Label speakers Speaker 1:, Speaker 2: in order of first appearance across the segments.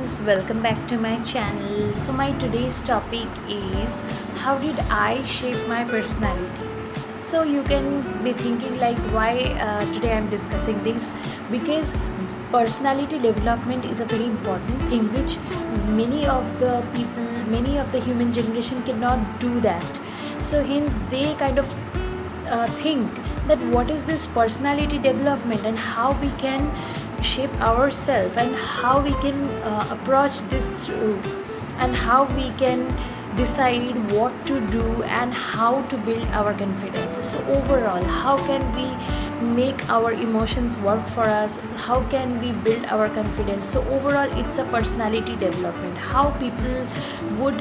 Speaker 1: friends, welcome back to my channel. So my today's topic is how did I shape my personality? So you can be thinking like why today I'm discussing this, because personality development is a very important thing which many of the people, many of the human generation cannot do that. So hence they kind of think that what is this personality development and how we can shape ourselves and how we can approach this through, and how we can decide what to do and how to build our confidence. So overall, how can we make our emotions work for us, how can we build our confidence? So overall, it's a personality development, how people would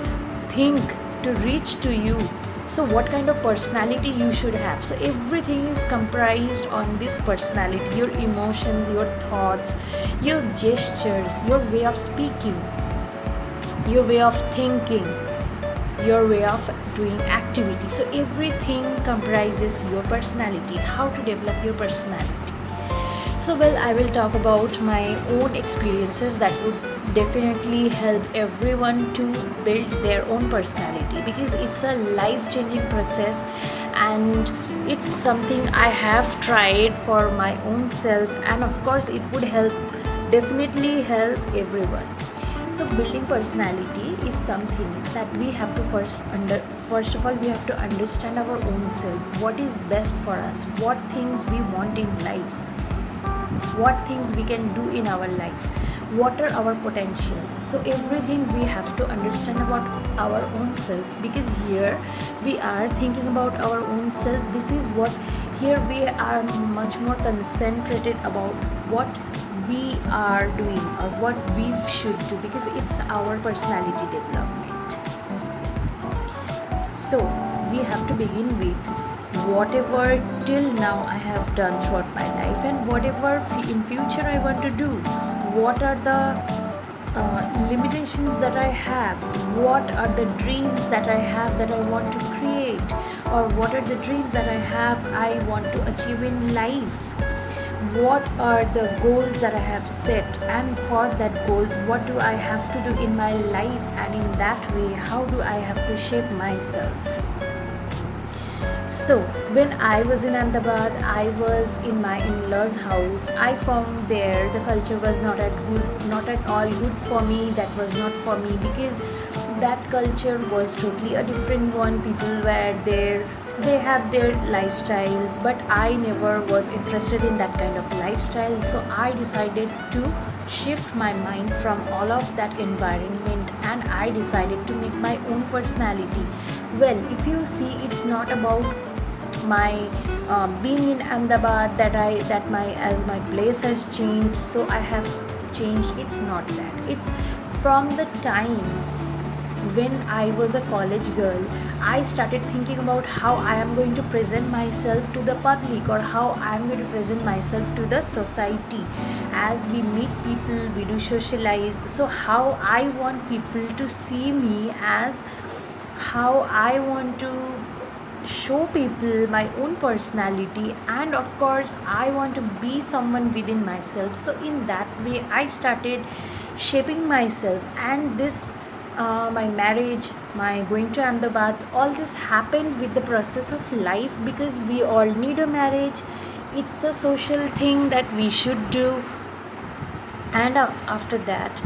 Speaker 1: think to reach to you. So what kind of personality you should have? So everything is comprised on this personality: your emotions, your thoughts, your gestures, your way of speaking, your way of thinking, your way of doing activity. So everything comprises your personality, how to develop your personality. So well, I will talk about my own experiences that would definitely help everyone to build their own personality, because it's a life-changing process and it's something I have tried for my own self, and of course it would help, definitely help everyone. So building personality is something that we have to first of all we have to understand our own self, what is best for us, what things we want in life, what things we can do in our life, what are our potentials. So everything we have to understand about our own self, because here we are thinking about our own self. This is what, here we are much more concentrated about what we are doing or what we should do, because it's our personality development. So we have to begin with whatever till now I have done throughout my life, and whatever in future I want to do. What are the limitations that I have? What are the dreams that I have that I want to create? Or what are the dreams that I want to achieve in life? What are the goals that I have set, and for that goals what do I have to do in my life, and in that way how do I have to shape myself? So when I was in Ahmedabad, I was in my in-laws house. I found there the culture was not at all good for me. That was not for me, because that culture was totally a different one. People were there, they have their lifestyles, but I never was interested in that kind of lifestyle. So I decided to shift my mind from all of that environment, and I decided to make my own personality. Well, if you see, it's not about my being in Ahmedabad that my place has changed, so I have changed. It's not that. It's from the time when I was a college girl, I started thinking about how I am going to present myself to the public, or how I am going to present myself to the society. As we meet people, we do socialize. So how I want people to see me, as how I want to show people my own personality, and of course I want to be someone within myself. So in that way I started shaping myself, and this my marriage, my going to Ahmedabad, all this happened with the process of life, because we all need a marriage. It's a social thing that we should do. And after that,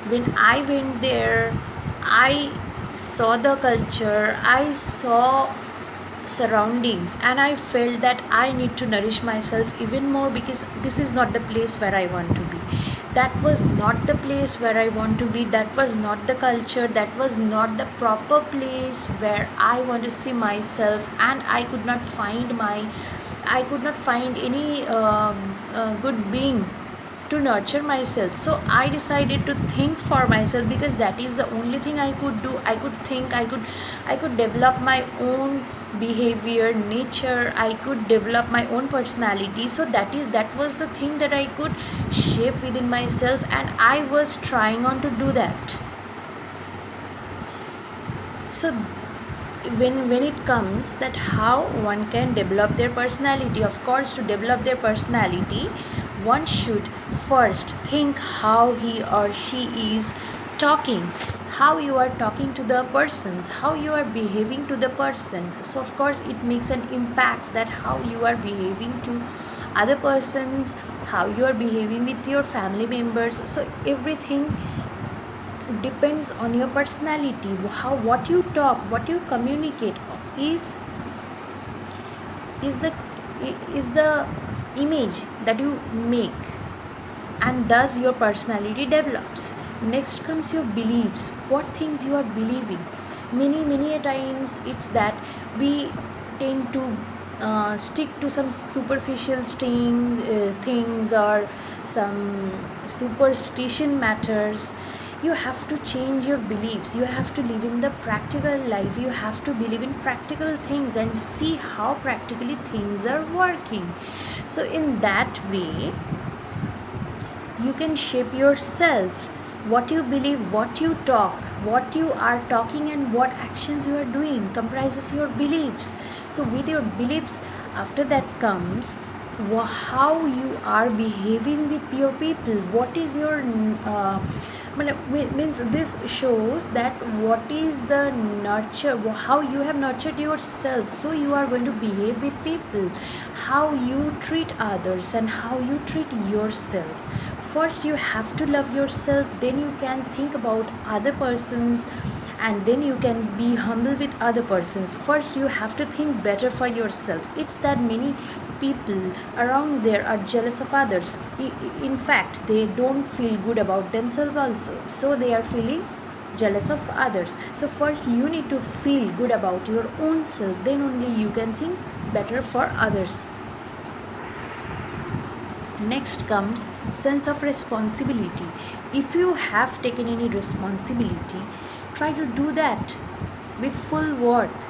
Speaker 1: when I went there, I saw the culture, I saw surroundings, and I felt that I need to nourish myself even more, because this is not the place where I want to be. That was not the place where I want to be. That was not the culture. That was not the proper place where I want to see myself. And I could not find any good being to nurture myself. So I decided to think for myself, because that is the only thing I could do. I could think, I could develop my own behavior, nature, I could develop my own personality. So that was the thing that I could shape within myself, and I was trying on to do that. So when it comes that how one can develop their personality, of course to develop their personality one should first think how he or she is talking, how you are talking to the persons, how you are behaving to the persons. So of course it makes an impact that how you are behaving to other persons, how you are behaving with your family members. So everything depends on your personality. How, what you talk, what you communicate is is the is the image that you make, and thus your personality develops. Next comes your beliefs, what things you are believing. Many a times it's that we tend to stick to some superficial things or some superstition matters. You have to change your beliefs, you have to live in the practical life, you have to believe in practical things and see how practically things are working. So in that way you can shape yourself. What you believe, what you talk, what you are talking, and what actions you are doing comprises your beliefs. So with your beliefs, after that comes how you are behaving with your people. What is your means this shows that what is the nurture, how you have nurtured yourself. So you are going to behave with people, how you treat others and how you treat yourself. First you have to love yourself, then you can think about other persons, and then you can be humble with other persons. First you have to think better for yourself. It's that many people around there are jealous of others. In fact they don't feel good about themselves also, so they are feeling jealous of others. So first you need to feel good about your own self, then only you can think better for others. Next comes sense of responsibility. If you have taken any responsibility, try to do that with full worth.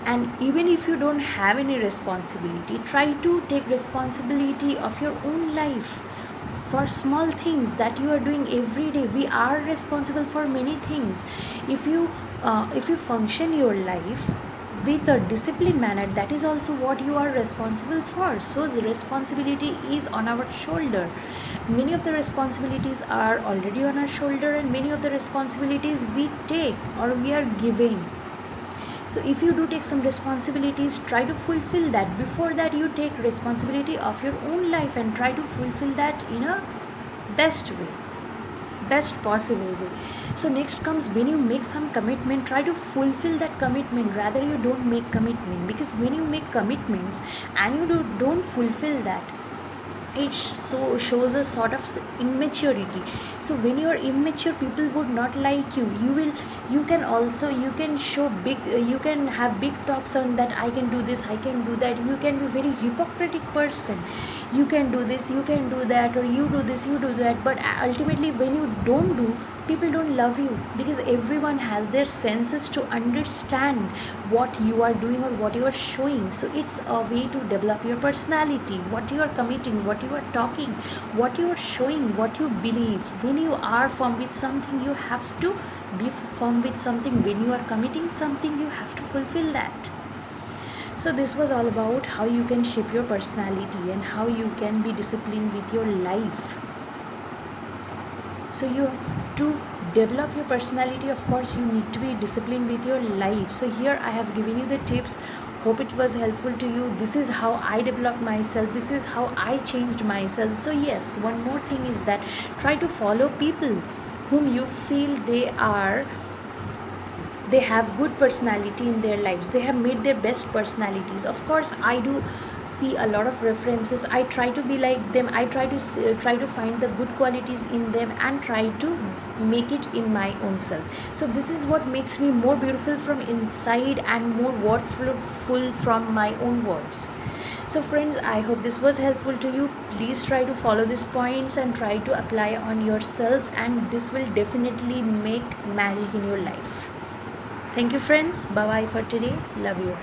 Speaker 1: And even if you don't have any responsibility, try to take responsibility of your own life for small things that you are doing every day. We are responsible for many things. If you function your life with a disciplined manner, that is also what you are responsible for. So the responsibility is on our shoulder. Many of the responsibilities are already on our shoulder, and many of the responsibilities we take or we are giving. So if you do take some responsibilities, try to fulfill that. Before that you take responsibility of your own life and try to fulfill that in a best way, best possible way. So next comes when you make some commitment, try to fulfill that commitment. Rather you don't make commitment, because when you make commitments and you don't fulfill that, it shows a sort of immaturity. So when you are immature, people would not like you. You can show big, you can have big talks on that I can do this, I can do that. You can be very hypocritic person. You can do this, you can do that, or you do this, you do that. But ultimately when you don't do, people don't love you, because everyone has their senses to understand what you are doing or what you are showing. So it's a way to develop your personality, what you are committing, what you are talking, what you are showing, what you believe. When you are firm with something, you have to be firm with something. When you are committing something, you have to fulfill that. So this was all about how you can shape your personality and how you can be disciplined with your life. So you to develop your personality, of course you need to be disciplined with your life. So here I have given you the tips. Hope it was helpful to you. This is how I developed myself, this is how I changed myself. So yes, one more thing is that try to follow people whom you feel they have good personality in their lives, they have made their best personalities. Of course I do see a lot of references, I try to be like them, I try to find the good qualities in them and try to make it in my own self. So this is what makes me more beautiful from inside and more worthful from my own words. So friends, I hope this was helpful to you. Please try to follow these points and try to apply on yourself, and this will definitely make magic in your life. Thank you friends. Bye bye for today. Love you.